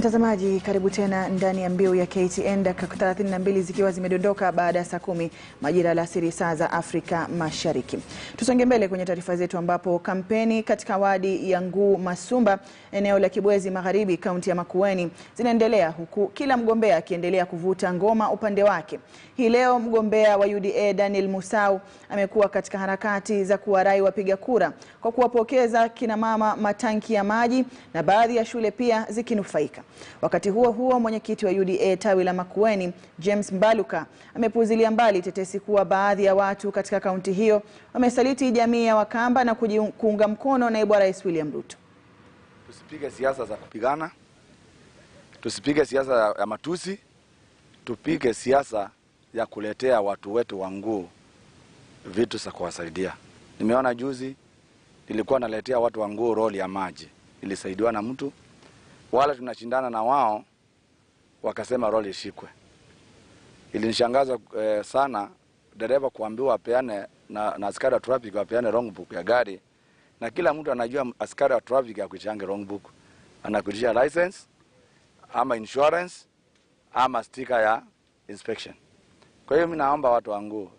Mtazamaji, karibu tena ndani ya Mbiu ya KTN, dakika 32 zikiwa zimedondoka baada ya saa 10 majira alasiri saa za Afrika Mashariki. Tusonge mbele kwenye taarifa zetu ambapo kampeni katika wadi ya Nguu Masumba, eneo la Kibwezi Magharibi, kaunti ya Makueni, zinaendelea huku kila mgombea akiendelea kuvuta ngoma upande wake. Hii leo mgombea wa UDA Daniel Musau amekuwa katika harakati za kuwarai wapiga kura kwa kuwapokeza kina mama matanki ya maji na baadhi ya shule pia zikinufaika. Wakati huo huo, mwenyekiti wa UDA tawi la Makueni James Mbaluka amepuuzilia mbali tetesi kuwa baadhi ya watu katika kaunti hiyo wamesaliti jamii ya Wakamba na kuunga mkono naibu rais William Ruto. Tusipige siasa za kupigana, tusipige siasa ya matusi, tupige siasa ya kuletea watu wetu wa Nguu vitu za kuwasaidia. Nimeona juzi nilikuwa naletea watu wa Nguu roli ya maji, ilisaidiwa na mtu. Wala tunashindana na wao wakasema roli ishikwe. Ilinishangaza sana dereva kuambiwa apeane na askari wa traffic apeane wrong book ya gari, na kila mtu anajua askari wa traffic akuchange wrong book anakutisha license ama insurance ama sticker ya inspection. Kwa hiyo mimi naomba watu wa Nguu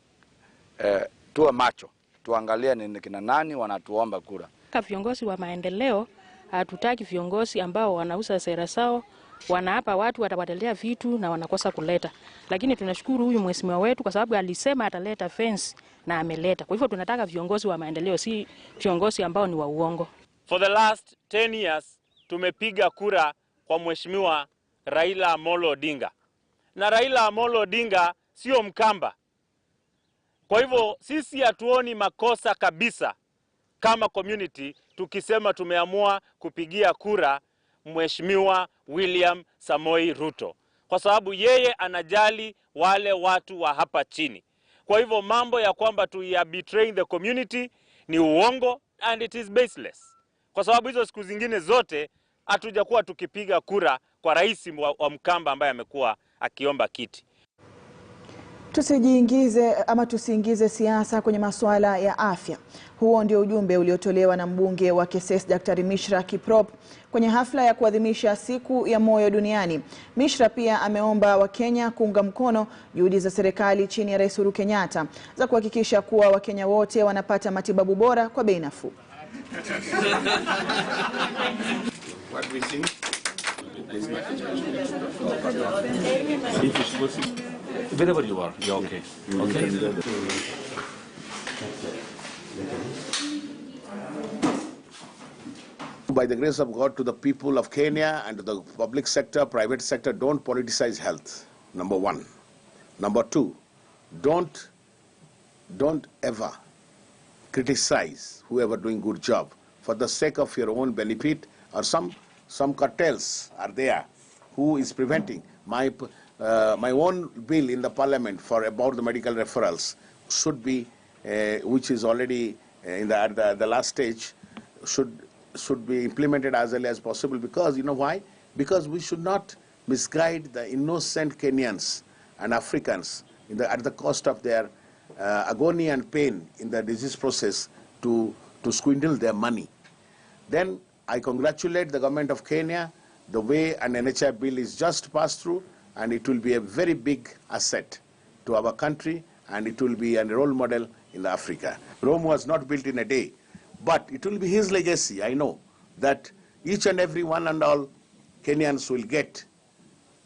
tuwe macho, tuangalie ni kina nani wanatuomba kura. Kama viongozi wa maendeleo, hatutaki viongozi ambao wanauza sera zao, wanaapa watu watawatelea vitu na wanakosa kuleta. Lakini tunashukuru huyu mheshimiwa wetu kwa sababu alisema ataleta fence na ameleta. Kwa hivyo tunataka viongozi wa maendeleo, si viongozi ambao ni wa uongo. For the last 10 years tumepiga kura kwa mheshimiwa Raila Amolo Odinga. Na Raila Amolo Odinga sio Mkamba. Kwa hivyo sisi hatuoni makosa kabisa kama community tukisema tumeamua kupigia kura mheshimiwa William Samoei Ruto, kwa sababu yeye anajali wale watu wa hapa chini. Kwa hivyo mambo ya kwamba we are betraying the community ni uongo and it is baseless, kwa sababu hizo siku zingine zote hatujakuwa tukipiga kura kwa rais wa Mkamba ambaye amekuwa akiomba kiti. Tusiingize siasa kwenye masuala ya afya. Huo ndio ujumbe uliotolewa na mbunge wa Keses Daktari Mishra Kiprop kwenye hafla ya kuadhimisha siku ya moyo duniani. Mishra pia ameomba Wakenya kuunga mkono juhudi za serikali chini ya Rais Uhuru Kenyatta za kuhakikisha kuwa Wakenya wote wanapata matibabu bora kwa bei nafuu. Wherever you are, you're okay. Okay. By the grace of God, to the people of Kenya and to the public sector, private sector, don't politicize health. Number one. Number two, don't ever criticize whoever doing good job for the sake of your own benefit, or some cartels are there who is preventing my own bill in the parliament for about the medical referrals should be, which is already at the last stage, should be implemented as early as possible. Because you know why? Because we should not misguide the innocent Kenyans and Africans at the cost of their agony and pain in the disease process to swindle their money. Then I congratulate the government of Kenya the way an NHI bill is just passed through, and it will be a very big asset to our country, and it will be a role model in Africa. Rome was not built in a day, but it will be his legacy. I know that each and every one and all Kenyans will get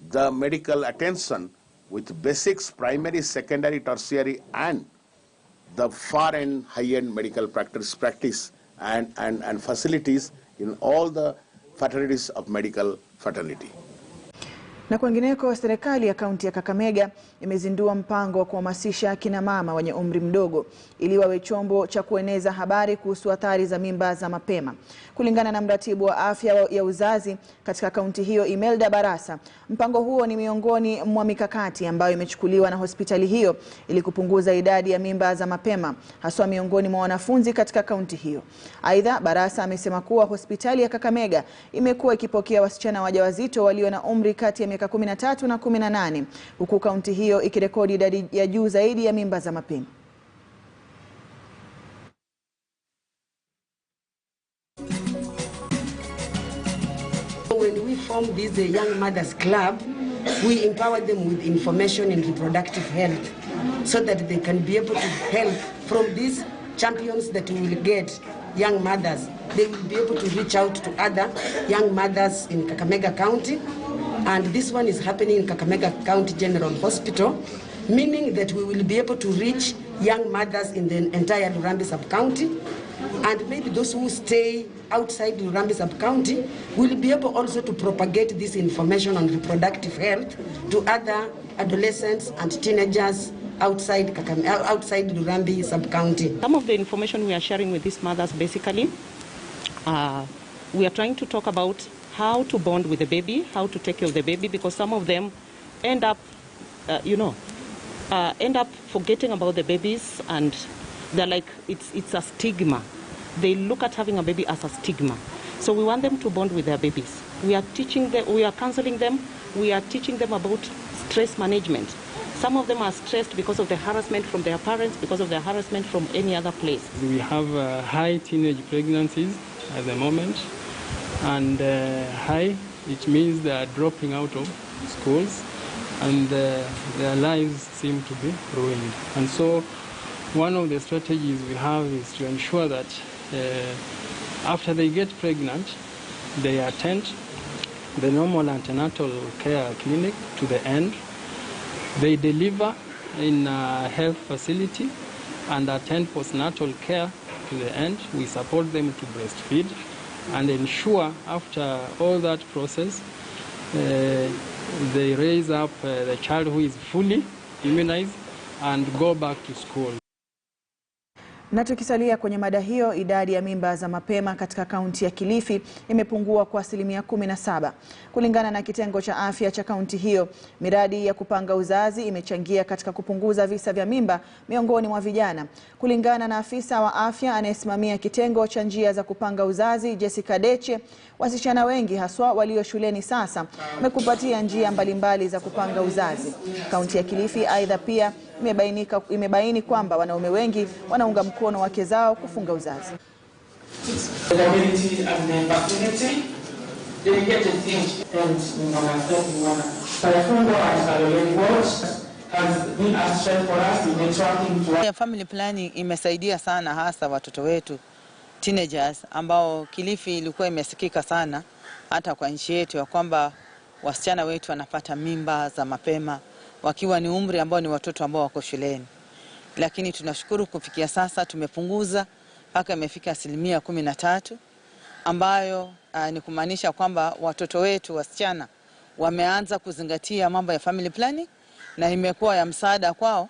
the medical attention with basics, primary, secondary, tertiary, and the far-end, high-end medical practice and facilities in all the fraternities of medical fraternity. Na kwingineko, serikali ya kaunti ya Kakamega imezindua mpango wa kuhamasisha kina mama wenye umri mdogo ili wawe chombo cha kueneza habari kuhusu athari za mimba za mapema. Kulingana na mratibu wa afya ya uzazi katika kaunti hiyo Imelda Barasa, mpango huo ni miongoni mwa mikakati ambayo imechukuliwa na hospitali hiyo ili kupunguza idadi ya mimba za mapema, haswa miongoni mwa wanafunzi katika kaunti hiyo. Aidha, Barasa amesema kuwa hospitali ya Kakamega imekuwa ikipokea wasichana wajawazito walio na umri kati ya miaka 13 na 18, huku kaunti hiyo ikirekodi idadi ya juu zaidi ya mimba za mapema. when we form this Young Mothers Club, we empower them with information in reproductive health so that they can be able to help from these champions that we will get, young mothers. They will be able to reach out to other young mothers in Kakamega County. And this one is happening in Kakamega County General Hospital, meaning that we will be able to reach young mothers in the entire Lurambi sub-county. And maybe those who stay outside Lurambi sub-county will be able also to propagate this information on reproductive health to other adolescents and teenagers outside Lurambi sub-county. Some of the information we are sharing with these mothers, basically, we are trying to talk about how to bond with the baby, how to take care of the baby, because some of them end up, end up forgetting about the babies, and they're like, it's a stigma. They look at having a baby as a stigma. So we want them to bond with their babies. We are teaching them, we are counseling them, we are teaching them about stress management. Some of them are stressed because of the harassment from their parents, because of the harassment from any other place. We have high teenage pregnancies at the moment, and high, which means they are dropping out of schools, and their lives seem to be ruined. And so one of the strategies we have is to ensure that after they get pregnant, they attend the normal antenatal care clinic to the end. They deliver in a health facility and attend postnatal care to the end. We support them to breastfeed and ensure after all that process they raise up the child who is fully immunized and go back to school. Na tukisalia kwenye mada hiyo, idadi ya mimba za mapema katika kaunti ya Kilifi imepungua kwa 17%. Kulingana na kitengo cha afya cha kaunti hiyo, miradi ya kupanga uzazi imechangia katika kupunguza visa vya mimba miongoni mwa vijana. Kulingana na afisa wa afya anayesimamia kitengo cha njia za kupanga uzazi, Jessica Deche, wasichana wengi haswa walio shuleni sasa wamekupatia njia mbalimbali za kupanga uzazi. Kaunti ya Kilifi aidha pia imebaini kwamba wanaume wengi wanaunga mkono wake zao kufunga uzazi. Family planning imesaidia sana hasa watoto wetu teenagers ambao Kilifi ilikuwa imesikika sana hata kwa nchi yetu ya kwamba wasichana wetu wanapata mimba za mapema wakiwa ni umri ambao ni watoto ambao wako shuleni. Lakini tunashukuru kufikia sasa tumepunguza mpaka imefika 13%, ambayo ni kumaanisha kwamba watoto wetu wasichana wameanza kuzingatia mambo ya family planning na imekuwa ya msaada kwao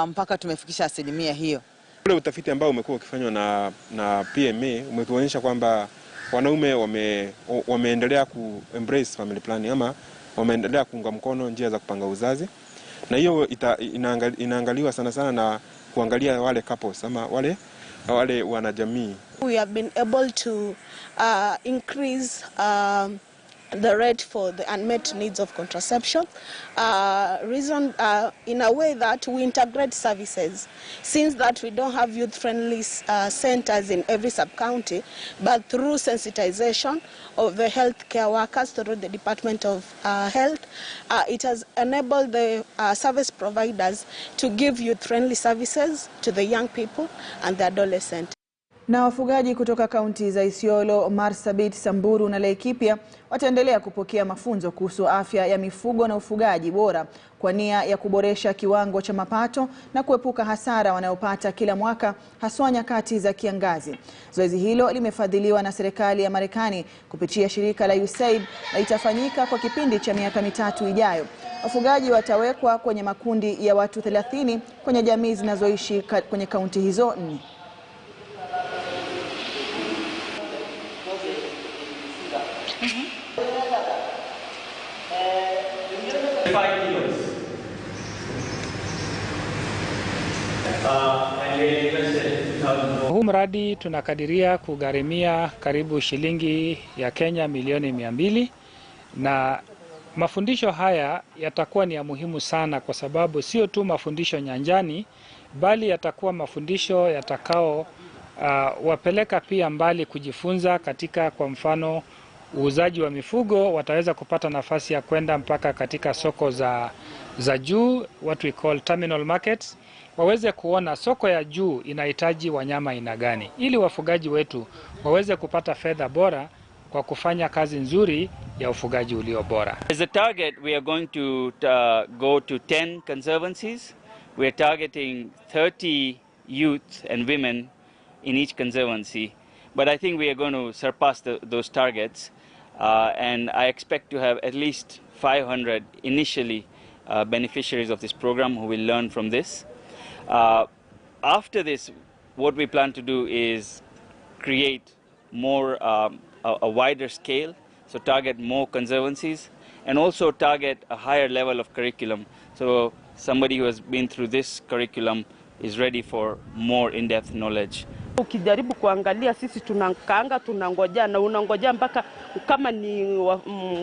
mpaka tumefikisha 1% hiyo. Ule utafiti ambao umekuwa ukifanywa na PMA umetuonyesha kwamba wanaume wameendelea ku-embrace family planning ama wameendelea kuunga mkono njia za kupanga uzazi, na hiyo inaangaliwa sana sana na kuangalia wale couples ama wale wanajamii. We have been able to increase the rate for the unmet needs of contraception, in a way that we integrate services, since that we don't have youth-friendly centers in every sub-county, but through sensitization of the healthcare workers through the Department of Health, it has enabled the service providers to give youth-friendly services to the young people and the adolescents. Na wafugaji kutoka kaunti za Isiolo, Marsabit, Samburu na Laikipia wataendelea kupokea mafunzo kuhusu afya ya mifugo na ufugaji bora kwa nia ya kuboresha kiwango cha mapato na kuepuka hasara wanayopata kila mwaka haswa nyakati za kiangazi. Zoezi hilo limefadhiliwa na serikali ya Marekani kupitia shirika la USAID na itafanyika kwa kipindi cha miaka 3 ijayo. Wafugaji watawekwa kwenye makundi ya watu 30 kwenye jamii zinazoishi kwenye kaunti hizo 4. Huu mradi tunakadiria kugharimia karibu shilingi ya Kenya milioni 200, na mafundisho haya yatakuwa ni ya muhimu sana kwa sababu sio tu mafundisho nyanjani, bali yatakuwa mafundisho yatakao wapeleka pia mbali kujifunza katika kwa mfano uuzaji wa mifugo wataweza kupata nafasi ya kwenda mpaka katika soko za juu, what we call terminal markets, waweze kuona soko ya juu inahitaji wanyama aina gani, ili wafugaji wetu waweze kupata fedha bora kwa kufanya kazi nzuri ya ufugaji ulio bora. As a target, we are going to go to 10 conservancies. We are targeting 30 youth and women in each conservancy. But I think we are going to surpass those targets. And I expect to have at least 500 initially beneficiaries of this program who will learn from this. After this, what we plan to do is create more a wider scale, so target more conservancies, and also target a higher level of curriculum. So somebody who has been through this curriculum is ready for more in-depth knowledge. Ukijaribu kuangalia sisi tunakaanga tunangojea na unangojea mpaka kama ni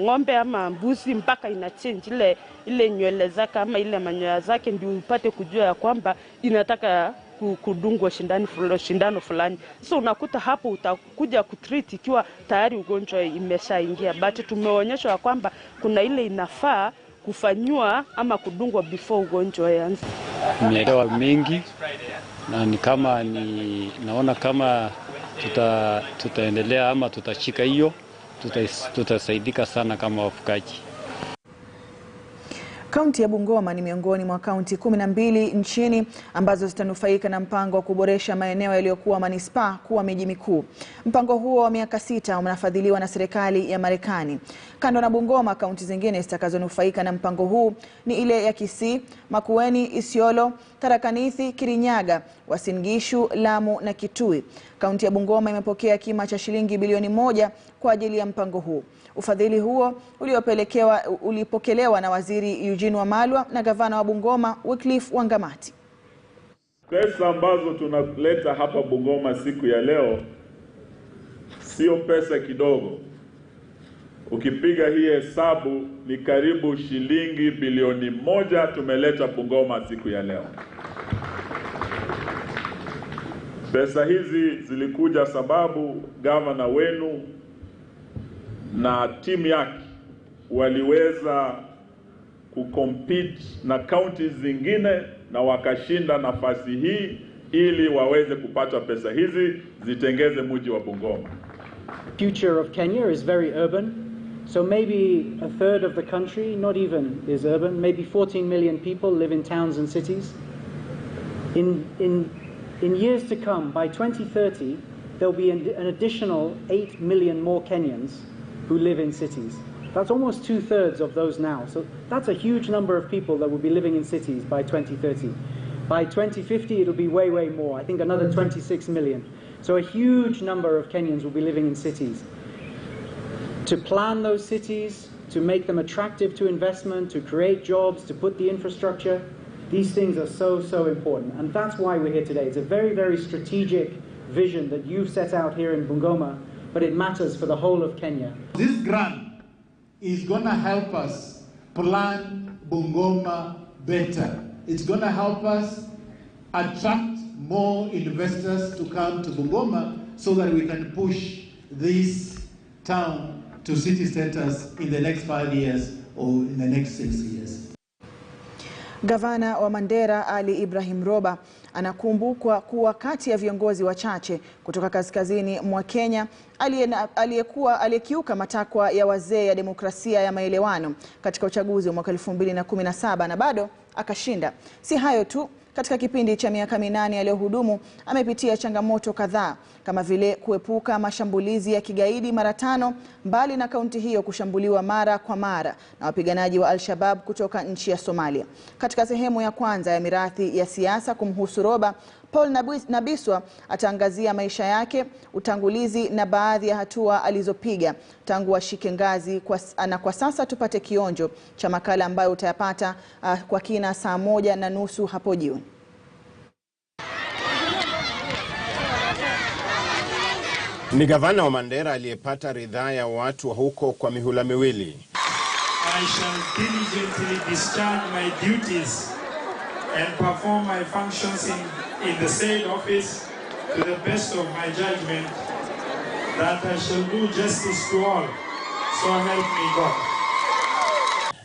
ng'ombe ama mbuzi mpaka ina change ile nywele zake ama ile manyoya zake ndio upate kujua ya kwamba inataka kudungwa shindano fulani. So unakuta hapo utakuja kutreat ikiwa tayari ugonjwa imeshaingia. But tumeonyeshwa kwamba kuna ile inafaa kufanywa ama kudungwa before ugonjwa uanze. Nimeelewa mengi na naona kama tutaendelea ama tutashika hiyo, tutasaidika sana kama wafugaji. Kaunti ya Bungoma ni miongoni mwa kaunti 12 nchini ambazo zitanufaika na mpango wa kuboresha maeneo yaliyokuwa manispaa kuwa miji mikuu. Mpango huo wa miaka 6 unafadhiliwa na serikali ya Marekani. Kando na Bungoma, kaunti zingine zitakazonufaika na mpango huu ni ile ya Kisii, Makueni, Isiolo, Tharaka Nithi, Kirinyaga, Uasin Gishu, Lamu na Kitui. Kaunti ya Bungoma imepokea kima cha shilingi bilioni 1 kwa ajili ya mpango huu. Ufadhili huo ulipokelewa na Waziri Eugene Wamalwa na Gavana wa Bungoma Wycliffe Wangamati. Pesa ambazo tunaleta hapa Bungoma siku ya leo sio pesa kidogo. Ukipiga hii hesabu ni karibu shilingi bilioni 1 tumeleta Bungoma siku ya leo. Pesa hizi zilikuja sababu gavana wenu na timu yake waliweza kucompete na counties zingine na wakashinda nafasi hii ili waweze kupata pesa hizi zitengeze mji wa Bungoma. Future of Kenya is very urban. So maybe a third of the country, not even is urban, maybe 14 million people live in towns and cities. In years to come, by 2030, there'll be an additional 8 million more Kenyans who live in cities. That's almost 2/3 of those now. So that's a huge number of people that will be living in cities by 2030. By 2050, it'll be way, way more. I think another 26 million. So a huge number of Kenyans will be living in cities. To plan those cities, to make them attractive to investment, to create jobs, to put the infrastructure, these things are so, so important. And that's why we're here today. It's a very, very strategic vision that you've set out here in Bungoma, but it matters for the whole of Kenya. This grant is going to help us plan Bungoma better. It's going to help us attract more investors to come to Bungoma so that we can push this town to city status in the next 5 years or in the next 6 years. Gavana wa Mandera Ali Ibrahim Roba anakumbukwa kuwa kati ya viongozi wachache kutoka kaskazini mwa Kenya aliyekiuka matakwa ya wazee ya demokrasia ya maelewano katika uchaguzi wa mwaka 2017 na bado akashinda. Si hayo tu, katika kipindi cha miaka 8 aliyohudumu amepitia changamoto kadhaa kama vile kuepuka mashambulizi ya kigaidi mara 5, mbali na kaunti hiyo kushambuliwa mara kwa mara na wapiganaji wa Al-Shabaab kutoka nchi ya Somalia. Katika sehemu ya kwanza ya mirathi ya siasa kumhusu Roba, Paul Nabiswa ataangazia maisha yake, utangulizi na baadhi ya hatua alizopiga tangu ashike ngazi na kwa sasa tupate kionjo cha makala ambayo utayapata kwa kina saa 1:30 hapo jioni. Ni gavana wa Mandera aliyepata ridhaa ya watu wa huko kwa mihula miwili. I shall diligently discharge my duties and perform my functions in the said office to the best of my judgment, that I shall do justice to all, So help me God.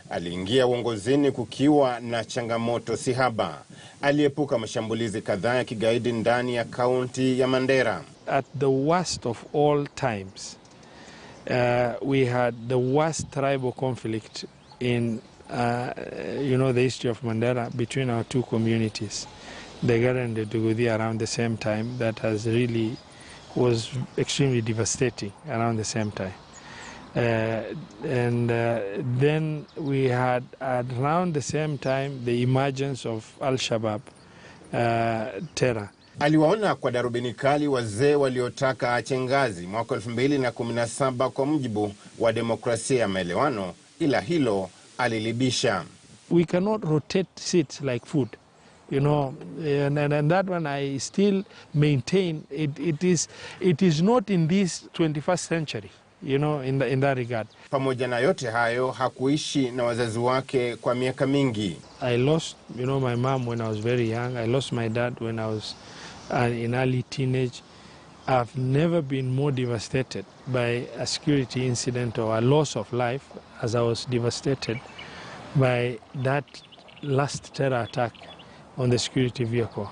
Aliingia uongozini kukiwa na changamoto sihaba. Aliepuka mashambulizi kadhaa ya kigaidi ndani ya kaunti ya Mandera. At the worst of all times, we had the worst tribal conflict in the history of Mandera between our two communities, the Gara and the Dugudi, around the same time. That was extremely devastating around the same time. Then we had around the same time the emergence of Al-Shabaab terror. Aliwaona kwa darubini kali wazee waliotaka aache ngazi mwaka 2017 kwa mujibu wa demokrasia ya maelewano, ila hilo alilibisha. We cannot rotate seats like food, and that one I still maintain. It is not in this 21st century. In that regard. Pamoja na yote hayo, hakuishi na wazazi wake kwa miaka mingi. I lost, my mom when I was very young. I lost my dad when I was in early teenage. I've never been more devastated by a security incident or a loss of life as I was devastated by that last terror attack on the security vehicle.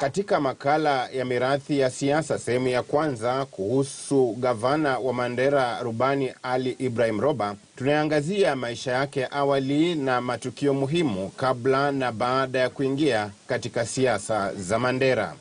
Katika makala ya mirathi ya siasa sehemu ya kwanza kuhusu gavana wa Mandera Rubani Ali Ibrahim Roba, tunaangazia maisha yake awali na matukio muhimu kabla na baada ya kuingia katika siasa za Mandera.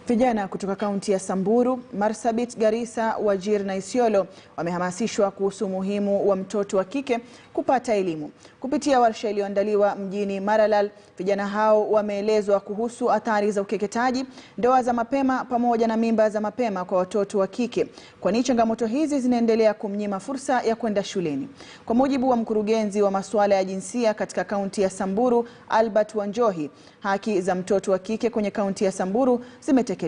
Vijana kutoka kaunti ya Samburu, Marsabit, Garissa, Wajir na Isiolo wamehamasishwa kuhusu umuhimu wa mtoto wa kike kupata elimu. Kupitia warsha iliyoandaliwa mjini Maralal, vijana hao wameelezwa kuhusu athari za ukeketaji, ndoa za mapema pamoja na mimba za mapema kwa watoto wa kike, kwani changamoto hizi zinaendelea kumnyima fursa ya kwenda shuleni. Kwa mujibu wa mkurugenzi wa masuala ya jinsia katika kaunti ya Samburu, Albert Wanjohi, haki za mtoto wa kike kwenye kaunti ya Samburu zimetekelezwa.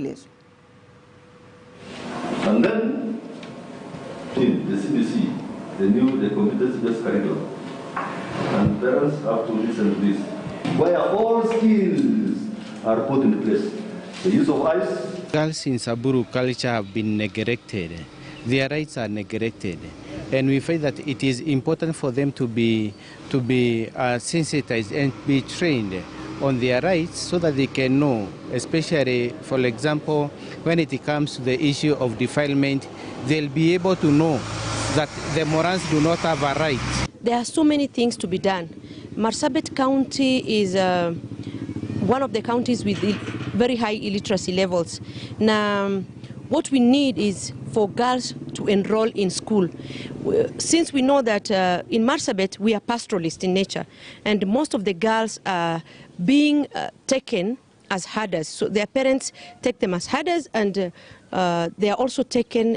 And then, the CBC, the competence-based curriculum, and parents have to listen to this, where all skills are put in place. The use of eyes. Girls in Samburu culture have been neglected. Their rights are neglected. And we find that it is important for them to be sensitized and be trained on their rights so that they can know, especially, for example, when it comes to the issue of defilement, they'll be able to know that the Morans do not have a right. There are so many things to be done. Marsabit County is one of the counties with very high illiteracy levels. Now, what we need is for girls to enroll in school. Since we know that in Marsabit we are pastoralists in nature, and most of the girls are being taken as herders. So their parents take them as herders, and they are also taken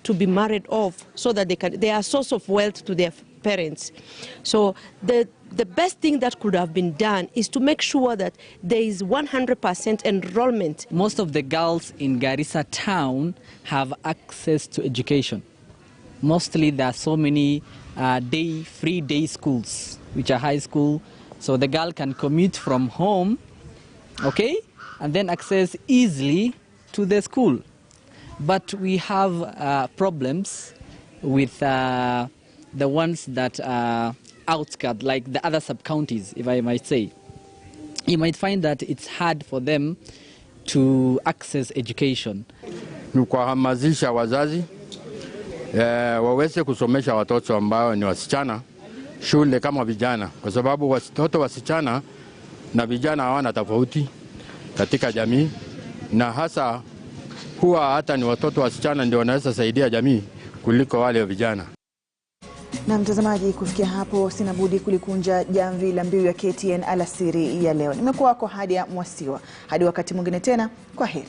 to be married off so that they are a source of wealth to their parents. So the best thing that could have been done is to make sure that there is 100% enrollment. Most of the girls in Garissa town have access to education. Mostly there are so many free day schools, which are high school, so the girl can commute from home, okay, and then access easily to the school. But we have problems with the ones that are outskirts, like the other sub-counties, if I might say. You might find that it's hard for them to access education. Kuhamasisha wazazi waweze kusomesha watoto ambao ni wasichana shule kama vijana, kwa sababu watoto wasichana na vijana hawana tofauti katika jamii, na hasa huwa hata ni watoto wasichana ndio wanaweza saidia jamii kuliko wale vijana. Na mtazamaji, kufikia hapo sina budi kulikunja jamvi la Mbiu ya KTN alasiri ya leo. Nimekuwa wako Hadia Mwasiwa. Hadi wakati mwingine tena, kwa heri.